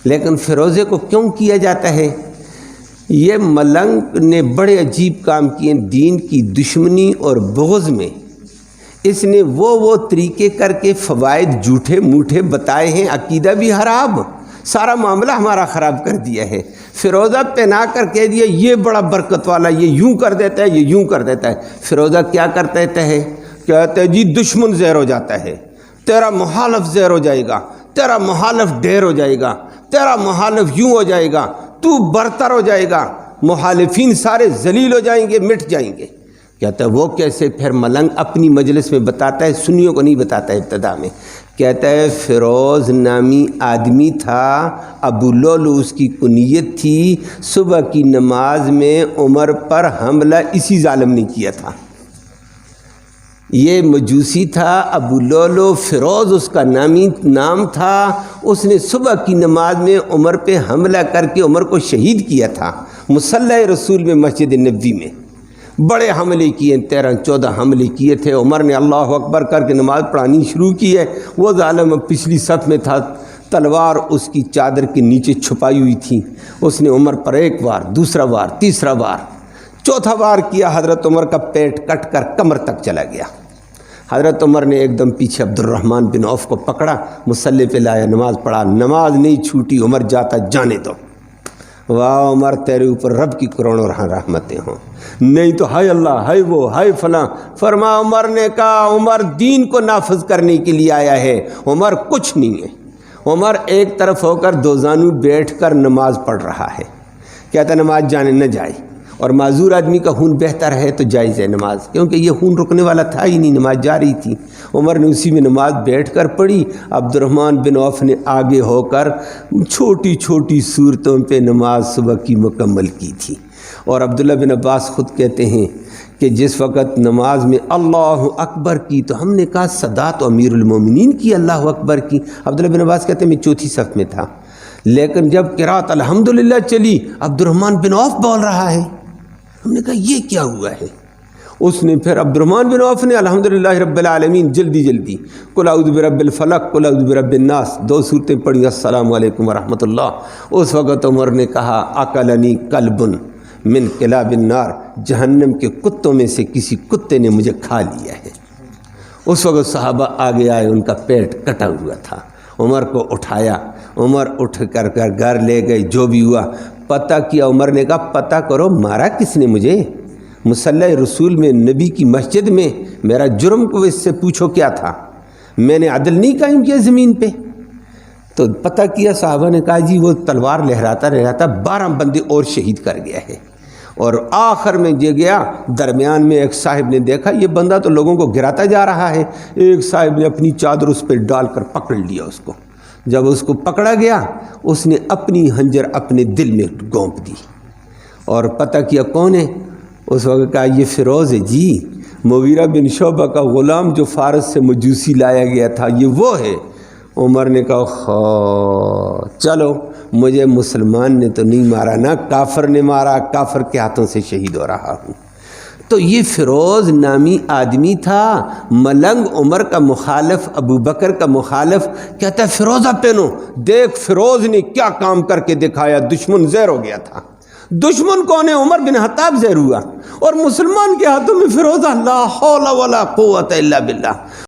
لیکن فیروزے کو کیوں کیا جاتا ہے؟ یہ ملنگ نے بڑے عجیب کام کیے دین کی دشمنی اور بغض میں۔ اس نے وہ طریقے کر کے فوائد جھوٹے موٹے بتائے ہیں، عقیدہ بھی خراب، سارا معاملہ ہمارا خراب کر دیا ہے۔ فیروزہ پہنا کر کہہ دیا یہ بڑا برکت والا، یہ یوں کر دیتا ہے، یہ یوں کر دیتا ہے۔ فیروزہ کیا کرتا ہے؟ کہتا ہے جی دشمن زہر ہو جاتا ہے، تیرا مخالف زہر ہو جائے گا، تیرا مخالف ڈھیر ہو جائے گا، تیرا مخالف یوں ہو جائے گا، تو برتر ہو جائے گا، مخالفین سارے ذلیل ہو جائیں گے، مٹ جائیں گے۔ کہتا ہے وہ کیسے؟ پھر ملنگ اپنی مجلس میں بتاتا ہے، سنیوں کو نہیں بتاتا ہے ابتدا میں۔ کہتا ہے فیروز نامی آدمی تھا، ابو لولو اس کی کنیت تھی، صبح کی نماز میں عمر پر حملہ اسی ظالم نے کیا تھا۔ یہ مجوسی تھا ابو لولو، فیروز اس کا نام تھا، اس نے صبح کی نماز میں عمر پہ حملہ کر کے عمر کو شہید کیا تھا مصلی رسول میں، مسجد نبوی میں۔ بڑے حملے کیے، 13-14 حملے کیے تھے۔ عمر نے اللہ اکبر کر کے نماز پڑھانی شروع کی ہے، وہ ظالم پچھلی صف میں تھا، تلوار اس کی چادر کے نیچے چھپائی ہوئی تھی۔ اس نے عمر پر ایک بار، دوسرا بار، تیسرا بار، چوتھا بار کیا، حضرت عمر کا پیٹ کٹ کر کمر تک چلا گیا۔ حضرت عمر نے ایک دم پیچھے عبد الرحمن بن عوف کو پکڑا، مصلی پہ لایا، نماز پڑھا، نماز نہیں چھوٹی۔ عمر جاتا جانے دو، واہ عمر تیرے اوپر رب کی کروڑوں رحمتیں ہوں، نہیں تو ہائے اللہ، ہائے وہ، ہائے فلاں۔ فرما عمر نے کہا عمر دین کو نافذ کرنے کے لیے آیا ہے، عمر کچھ نہیں ہے۔ عمر ایک طرف ہو کر دو زانو بیٹھ کر نماز پڑھ رہا ہے، کہتا نماز جانے نہ جائے، اور معذور آدمی کا خون بہتا رہے تو جائز ہے نماز، کیونکہ یہ خون رکنے والا تھا ہی نہیں، نماز جا رہی تھی۔ عمر نے اسی میں نماز بیٹھ کر پڑھی۔ عبد الرحمن بن عوف نے آگے ہو کر چھوٹی چھوٹی صورتوں پہ نماز صبح کی مکمل کی تھی۔ اور عبداللہ بن عباس خود کہتے ہیں کہ جس وقت نماز میں اللہ اکبر کی تو ہم نے کہا سادات امیر المومنین کی اللہ اکبر کی۔ عبداللہ بن عباس کہتے ہیں میں چوتھی صف میں تھا، لیکن جب قرات الحمدللہ چلی عبد الرحمن بن عوف بول رہا ہے، ہم نے کہا یہ کیا ہوا ہے؟ اس نے پھر عبد الرحمن بن عوف نے الحمدللہ رب العالمین جلدی قل اعوذ برب الفلق قل اعوذ برب الناس 2 صورتیں پڑھی، السلام علیکم ورحمۃ اللہ۔ اس وقت عمر نے کہا اکلنی کلب من کلاب النار، جہنم کے کتوں میں سے کسی کتے نے مجھے کھا لیا ہے۔ اس وقت صحابہ آگے آئے، ان کا پیٹ کٹا ہوا تھا، عمر کو اٹھایا، عمر اٹھ کر گھر لے گئے۔ جو بھی ہوا پتہ کیا، عمر نے کہا پتہ کرو مارا کس نے مجھے؟ مصلی رسول میں، نبی کی مسجد میں، میرا جرم کو اس سے پوچھو کیا تھا؟ میں نے عدل نہیں قائم کیا زمین پہ؟ تو پتہ کیا، صحابہ نے کہا جی وہ تلوار لہراتا 12 بندے اور شہید کر گیا ہے۔ اور آخر میں یہ گیا، درمیان میں ایک صاحب نے دیکھا یہ بندہ تو لوگوں کو گراتا جا رہا ہے، ایک صاحب نے اپنی چادر اس پہ ڈال کر پکڑ لیا اس کو۔ جب اس کو پکڑا گیا، اس نے اپنی خنجر اپنے دل میں گونپ دی، اور پتہ کیا کون ہے؟ اس وقت کہا یہ فیروز ہے جی، مغیرہ بن شعبہ کا غلام جو فارس سے مجوسی لایا گیا تھا، یہ وہ ہے۔ عمر نے کہا چلو مجھے مسلمان نے تو نہیں مارا، نہ کافر نے مارا، کافر کے ہاتھوں سے شہید ہو رہا ہوں۔ تو یہ فیروز نامی آدمی تھا، ملنگ عمر کا مخالف، ابو بکر کا مخالف۔ کہتا ہے فیروزہ پہنو، دیکھ فیروز نے کیا کام کر کے دکھایا، دشمن زہر ہو گیا تھا۔ دشمن کون ہے؟ عمر بن خطاب زہر ہوا، اور مسلمان کے ہاتھوں میں فیروزہ، لا حول ولا قوت الا باللہ۔